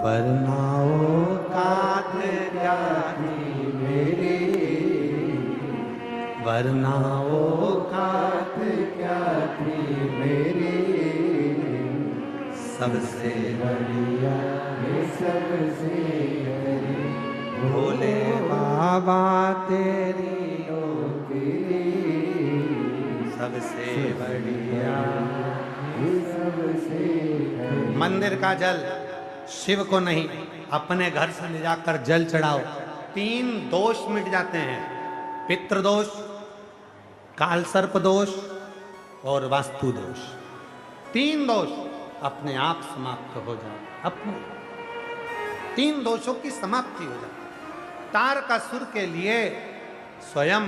वरनाओ कात क्या थी मेरी, वरनाओ कात क्या थी मेरी, सबसे बढ़िया सबसे भोले बाबा तेरी नौकरी, सबसे बढ़िया सबसे। मंदिर का जल शिव को नहीं, अपने घर से ले जाकर जल चढ़ाओ, 3 दोष मिट जाते हैं, पितृदोष, काल सर्प दोष और वास्तु दोष। 3 दोष अपने आप समाप्त हो जाए, अपने 3 दोषों की समाप्ति हो जाए। तारकासुर के लिए स्वयं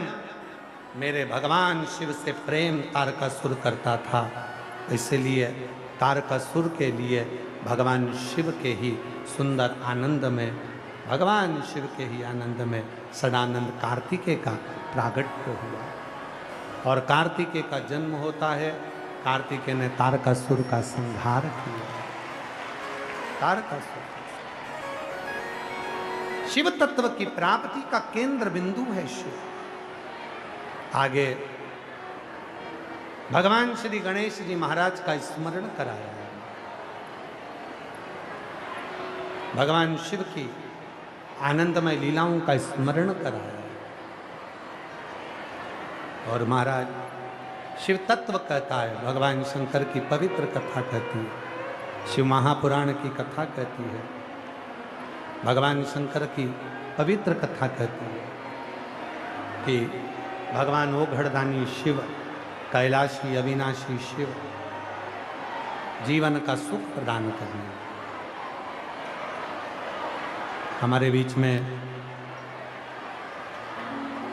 मेरे भगवान शिव से प्रेम तारकासुर करता था, इसलिए तारकासुर के लिए भगवान शिव के ही सुंदर आनंद में, भगवान शिव के ही आनंद में सदानंद कार्तिकेय का प्रागट्य हुआ। और कार्तिकेय का जन्म होता है, कार्तिकेय ने तारकासुर का संहार किया। तारकासुर शिव तत्व की प्राप्ति का केंद्र बिंदु है शिव। आगे भगवान श्री गणेश जी महाराज का स्मरण कराया है। भगवान शिव की आनंदमय लीलाओं का स्मरण कराया है। और महाराज शिव तत्व कहता है, भगवान शंकर की पवित्र कथा कहती है, शिव महापुराण की कथा कहती है, भगवान शंकर की पवित्र कथा कहती है कि भगवान ओघड़दानी शिव, कैलाशी अविनाशी शिव जीवन का सुख प्रदान करने। हमारे बीच में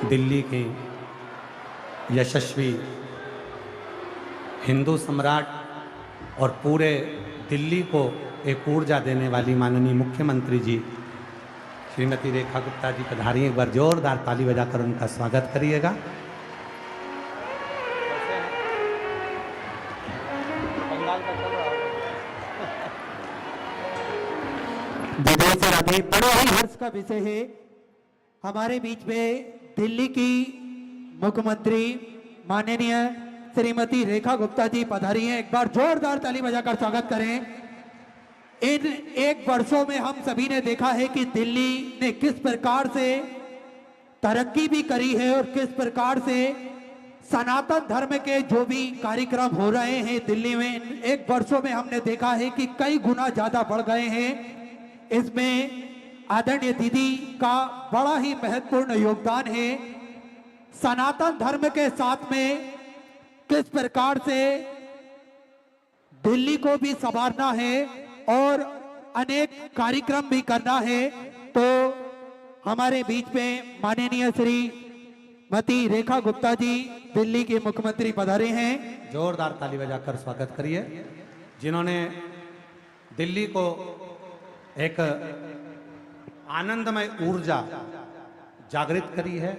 दिल्ली की यशस्वी हिंदू सम्राट और पूरे दिल्ली को एक ऊर्जा देने वाली माननीय मुख्यमंत्री जी श्रीमती रेखा गुप्ता जी पधारी। एक बार जोरदार ताली बजाकर उनका स्वागत करिएगा। विदेश राधे बड़ा ही हर्ष का विषय है, हमारे बीच में दिल्ली की मुख्यमंत्री माननीय श्रीमती रेखा गुप्ता जी पधारी हैं। एक बार जोरदार ताली बजाकर स्वागत करें। इन 1 वर्षों में हम सभी ने देखा है कि दिल्ली ने किस प्रकार से तरक्की भी करी है और किस प्रकार से सनातन धर्म के जो भी कार्यक्रम हो रहे हैं दिल्ली में, इन 1 वर्षों में हमने देखा है कि कई गुना ज्यादा बढ़ गए हैं। इसमें आदरणीय दीदी का बड़ा ही महत्वपूर्ण योगदान है। सनातन धर्म के साथ में किस प्रकार से दिल्ली को भी संवारना है और अनेक कार्यक्रम भी करना है, तो हमारे बीच में माननीय श्रीमती रेखा गुप्ता जी दिल्ली के मुख्यमंत्री पधारे हैं। जोरदार ताली बजाकर स्वागत करिए, जिन्होंने दिल्ली को एक आनंदमय ऊर्जा जागृत करी है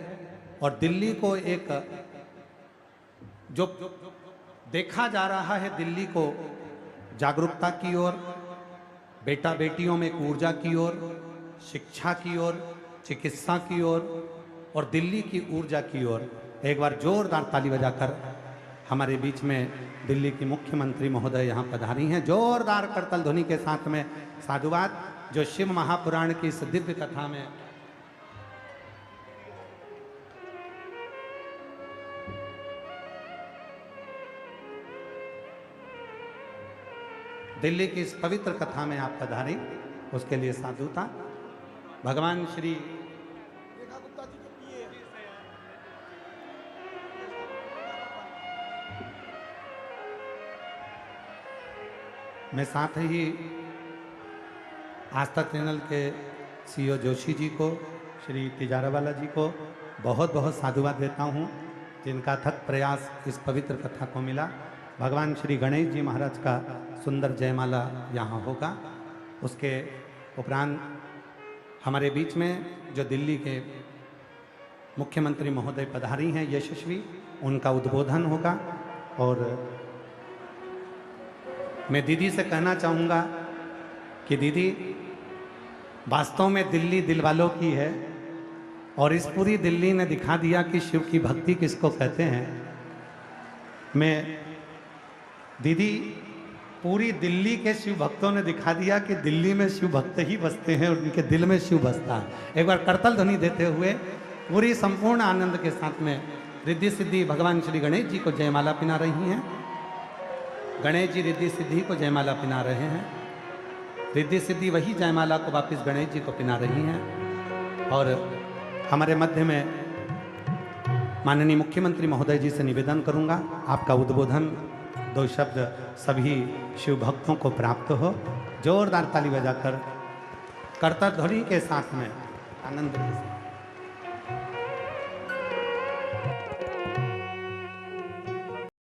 और दिल्ली को एक जो देखा जा रहा है दिल्ली को जागरूकता की ओर, बेटा बेटियों में एक ऊर्जा की ओर, शिक्षा की ओर, चिकित्सा की ओर और दिल्ली की ऊर्जा की ओर। एक बार जोरदार ताली बजाकर हमारे बीच में दिल्ली की मुख्यमंत्री महोदय यहाँ पधारी हैं। जोरदार करतल ध्वनि के साथ में साधुवाद, जो शिव महापुराण की इस दिव्य कथा में दिल्ली की इस पवित्र कथा में आप पधारी, उसके लिए साधुता। भगवान श्री मैं साथ ही आस्था चैनल के सीईओ जोशी जी को, श्री तिजारावाला जी को बहुत बहुत साधुवाद देता हूँ, जिनका थक प्रयास इस पवित्र कथा को मिला। भगवान श्री गणेश जी महाराज का सुंदर जयमाला यहाँ होगा। उसके उपरांत हमारे बीच में जो दिल्ली के मुख्यमंत्री महोदय पधारी हैं यशस्वी, उनका उद्बोधन होगा। और मैं दीदी से कहना चाहूँगा कि दीदी वास्तव में दिल्ली दिल वालों की है और इस पूरी दिल्ली ने दिखा दिया कि शिव की भक्ति किसको कहते हैं। मैं दीदी पूरी दिल्ली के शिव भक्तों ने दिखा दिया कि दिल्ली में शिव भक्त ही बसते हैं और उनके दिल में शिव बसता है। एक बार करतल ध्वनि देते हुए पूरी संपूर्ण आनंद के साथ में रिद्धि सिद्धि भगवान श्री गणेश जी को जयमाला पिना रही हैं। गणेश जी रिद्धि सिद्धि को जयमाला पिना रहे हैं। रिद्धि सिद्धि वही जयमाला को वापस गणेश जी को पिना रही हैं। और हमारे मध्य में माननीय मुख्यमंत्री महोदय जी से निवेदन करूंगा, आपका उद्बोधन 2 शब्द सभी शिव भक्तों को प्राप्त हो। जोरदार ताली बजाकर करतल ध्वनि के साथ में आनंद